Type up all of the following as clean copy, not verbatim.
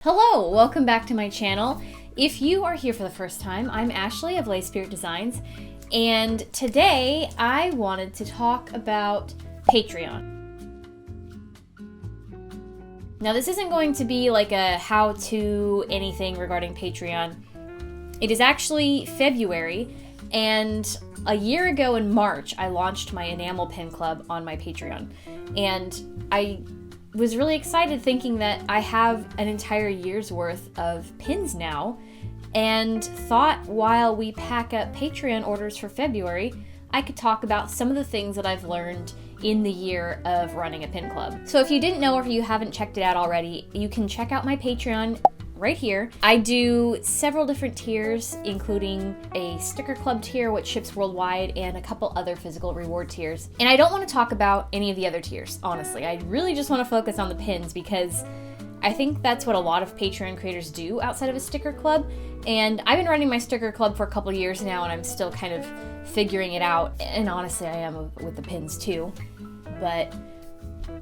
Hello, welcome back to my channel. If you are here for the first time, I'm Ashley of Lay Spirit Designs, and today I wanted to talk about Patreon. Now this isn't going to be like a how-to anything regarding Patreon. It is actually February, and a year ago in March I launched my enamel pin club on my Patreon, and I was really excited thinking that I have an entire year's worth of pins now, and thought while we pack up Patreon orders for February, I could talk about some of the things that I've learned in the year of running a pin club. So if you didn't know or if you haven't checked it out already, you can check out my Patreon right here. I do several different tiers, including a sticker club tier, which ships worldwide, and a couple other physical reward tiers. And I don't want to talk about any of the other tiers, honestly. I really just want to focus on the pins because I think that's what a lot of Patreon creators do outside of a sticker club. And I've been running my sticker club for a couple years now, and I'm still kind of figuring it out. And honestly, I am with the pins too. But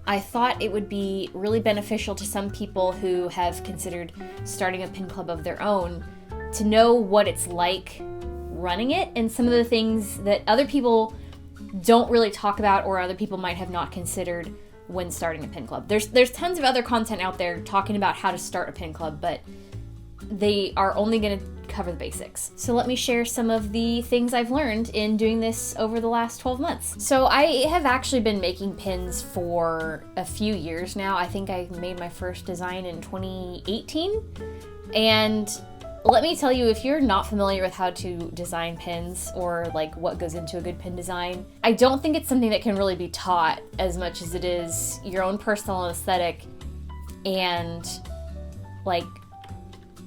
I thought it would be really beneficial to some people who have considered starting a pin club of their own to know what it's like running it and some of the things that other people don't really talk about or other people might have not considered when starting a pin club. There's tons of other content out there talking about how to start a pin club, but they are only going to cover the basics. So let me share some of the things I've learned in doing this over the last 12 months. So I have actually been making pins for a few years now. I think I made my first design in 2018. And let me tell you, if you're not familiar with how to design pins or like what goes into a good pin design, I don't think it's something that can really be taught as much as it is your own personal aesthetic and like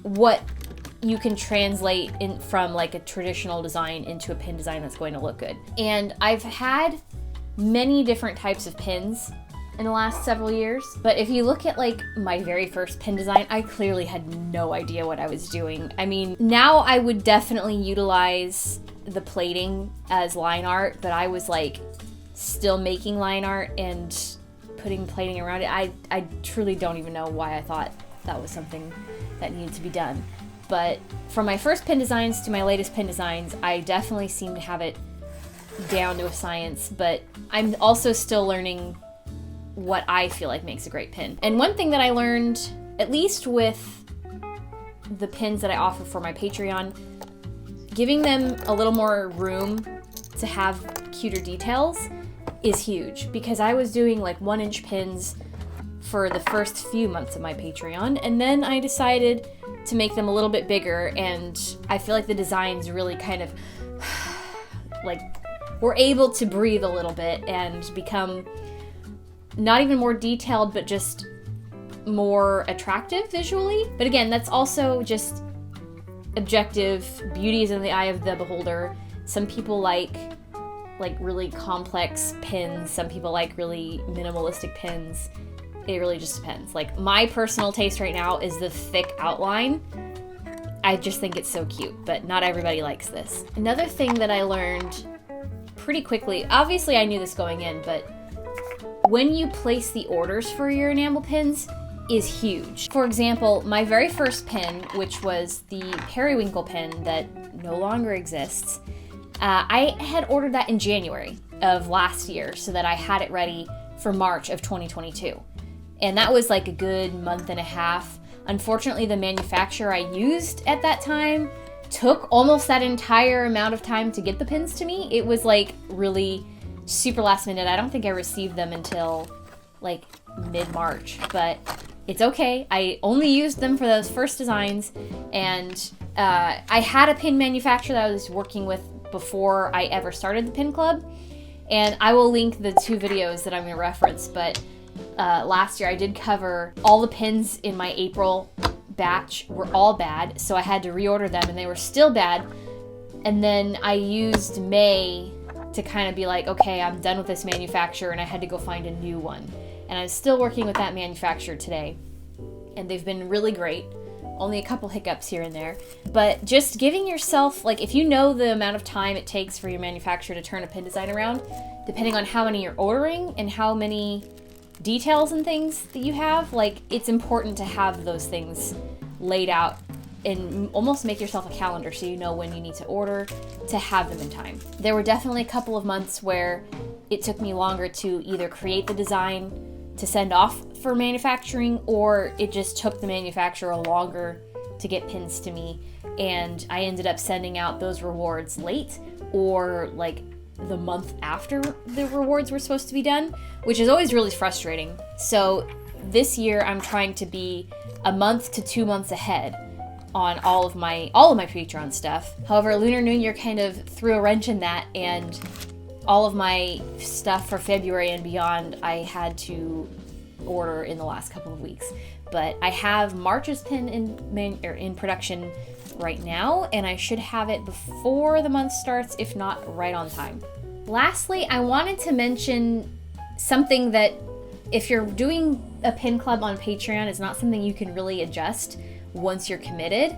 what you can translate in from like a traditional design into a pin design that's going to look good. And I've had many different types of pins in the last several years, but if you look at like my very first pin design, I clearly had no idea what I was doing. I mean, now I would definitely utilize the plating as line art, but I was like still making line art and putting plating around it. I truly don't even know why I thought that was something that needed to be done. But from my first pin designs to my latest pin designs, I definitely seem to have it down to a science, but I'm also still learning what I feel like makes a great pin. And one thing that I learned, at least with the pins that I offer for my Patreon, giving them a little more room to have cuter details is huge, because I was doing like 1-inch pins for the first few months of my Patreon, and then I decided to make them a little bit bigger, and I feel like the designs really kind of like were able to breathe a little bit and become not even more detailed, but just more attractive visually. But again, that's also just objective. Beauty is in the eye of the beholder. Some people like really complex pins. Some people like really minimalistic pins. It really just depends. Like, my personal taste right now is the thick outline. I just think it's so cute, but not everybody likes this. Another thing that I learned pretty quickly, obviously I knew this going in, but when you place the orders for your enamel pins is huge. For example, my very first pin, which was the periwinkle pin that no longer exists, I had ordered that in January of last year so that I had it ready for March of 2022. And that was like a good month and a half. Unfortunately, the manufacturer I used at that time took almost that entire amount of time to get the pins to me. It was like really super last minute. I don't think I received them until like mid-March, but it's okay. I only used them for those first designs, and I had a pin manufacturer that I was working with before I ever started the pin club, and I will link the 2 videos that I'm going to reference, but last year I did cover all the pins in my April batch were all bad, so I had to reorder them, and they were still bad. And then I used May to kind of be like, okay, I'm done with this manufacturer, and I had to go find a new one. And I'm still working with that manufacturer today, and they've been really great. Only a couple hiccups here and there, but just giving yourself, like, if you know the amount of time it takes for your manufacturer to turn a pin design around, depending on how many you're ordering and how many details and things that you have, like, it's important to have those things laid out and almost make yourself a calendar so you know when you need to order to have them in time. There were definitely a couple of months where it took me longer to either create the design to send off for manufacturing, or it just took the manufacturer longer to get pins to me, and I ended up sending out those rewards late or like the month after the rewards were supposed to be done, which is always really frustrating. So this year I'm trying to be a month to 2 months ahead on all of my Patreon stuff. However, Lunar New Year kind of threw a wrench in that, and all of my stuff for February and beyond I had to order in the last couple of weeks. But I have March's pin in production right now, and I should have it before the month starts, if not right on time. Lastly, I wanted to mention something that if you're doing a pin club on Patreon, it's not something you can really adjust once you're committed,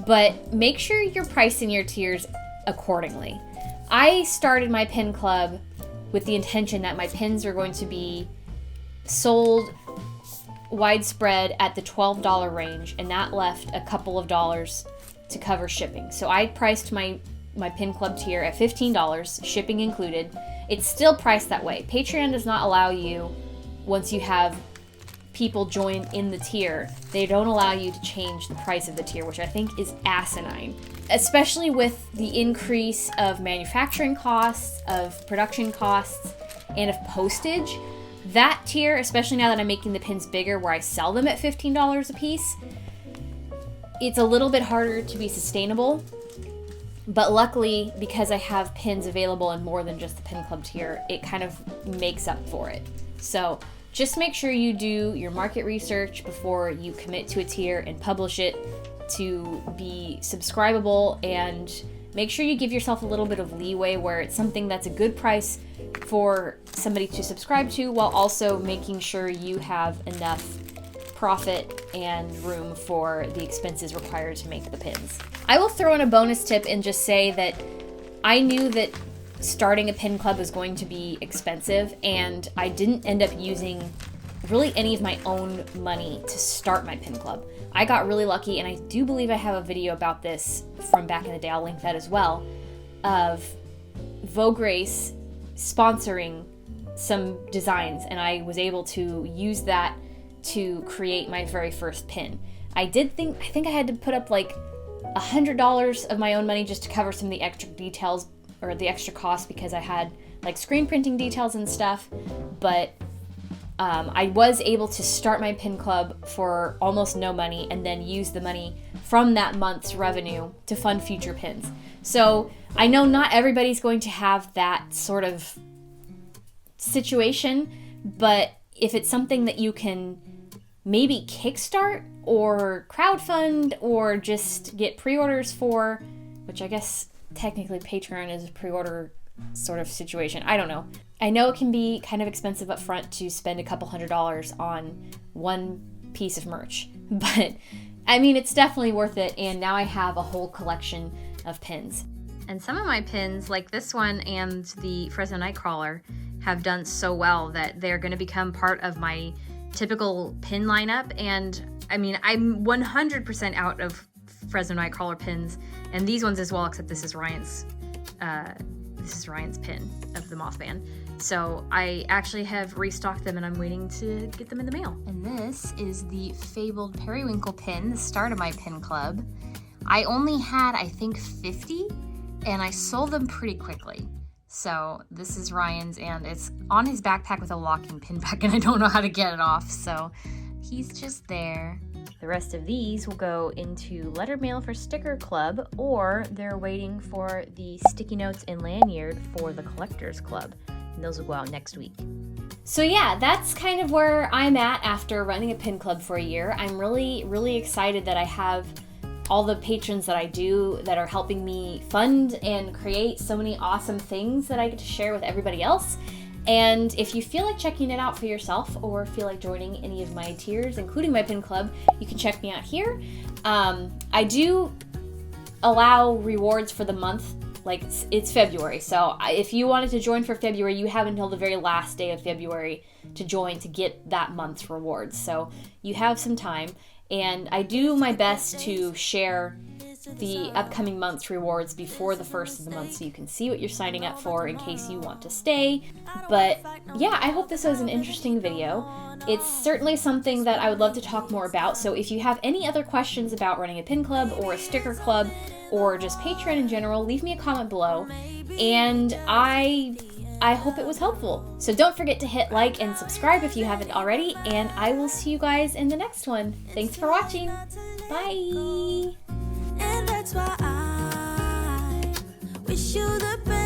but make sure you're pricing your tiers accordingly. I started my pin club with the intention that my pins are going to be sold widespread at the $12 range, and that left a couple of dollars to cover shipping. So I priced my pin club tier at $15, shipping included. It's still priced that way. Patreon does not allow you, once you have people join in the tier, they don't allow you to change the price of the tier, which I think is asinine, especially with the increase of manufacturing costs, of production costs, and of postage. That tier, especially now that I'm making the pins bigger where I sell them at $15 a piece, it's a little bit harder to be sustainable. But luckily, because I have pins available in more than just the pin club tier, it kind of makes up for it. So just make sure you do your market research before you commit to a tier and publish it to be subscribable, and make sure you give yourself a little bit of leeway where it's something that's a good price for somebody to subscribe to, while also making sure you have enough profit and room for the expenses required to make the pins. I will throw in a bonus tip and just say that I knew that starting a pin club was going to be expensive, and I didn't end up using really any of my own money to start my pin club. I got really lucky, and I do believe I have a video about this from back in the day, I'll link that as well, of Vogue Race sponsoring some designs, and I was able to use that to create my very first pin. I think I had to put up like $100 of my own money just to cover some of the extra details or the extra cost, because I had like screen printing details and stuff, but I was able to start my pin club for almost no money and then use the money from that month's revenue to fund future pins. So I know not everybody's going to have that sort of situation, but if it's something that you can maybe kickstart or crowdfund or just get pre-orders for, which I guess technically Patreon is a pre-order sort of situation. I don't know. I know it can be kind of expensive up front to spend a couple $100s on one piece of merch, but I mean, it's definitely worth it, and now I have a whole collection of pins. And some of my pins, like this one and the Fresno Nightcrawler, have done so well that they're going to become part of my typical pin lineup. And I mean, I'm 100% out of Fresno Nightcrawler pins, and these ones as well, except this is Ryan's pin of the Mothman. So I actually have restocked them, and I'm waiting to get them in the mail. And this is the Fabled Periwinkle pin, the start of my pin club. I only had, I think, 50, and I sold them pretty quickly. So this is Ryan's, and it's on his backpack with a locking pin back, and I don't know how to get it off, so he's just there. The rest of these will go into letter mail for Sticker Club, or they're waiting for the sticky notes and lanyard for the Collectors Club, and those will go out next week. So yeah, that's kind of where I'm at after running a pin club for a year. I'm really, really excited that I have all the patrons that I do that are helping me fund and create so many awesome things that I get to share with everybody else. And if you feel like checking it out for yourself, or feel like joining any of my tiers, including my pin club, you can check me out here. I do allow rewards for the month Like, it's February, so if you wanted to join for February, you have until the very last day of February to join to get that month's rewards. So you have some time, and I do my best to share the upcoming month's rewards before the first of the month so you can see what you're signing up for in case you want to stay. But yeah, I hope this was an interesting video. It's certainly something that I would love to talk more about, so if you have any other questions about running a pin club or a sticker club or just Patreon in general, leave me a comment below, and I hope it was helpful. So don't forget to hit like and subscribe if you haven't already, and I will see you guys in the next one. Thanks for watching. Bye! And that's why I wish you the best.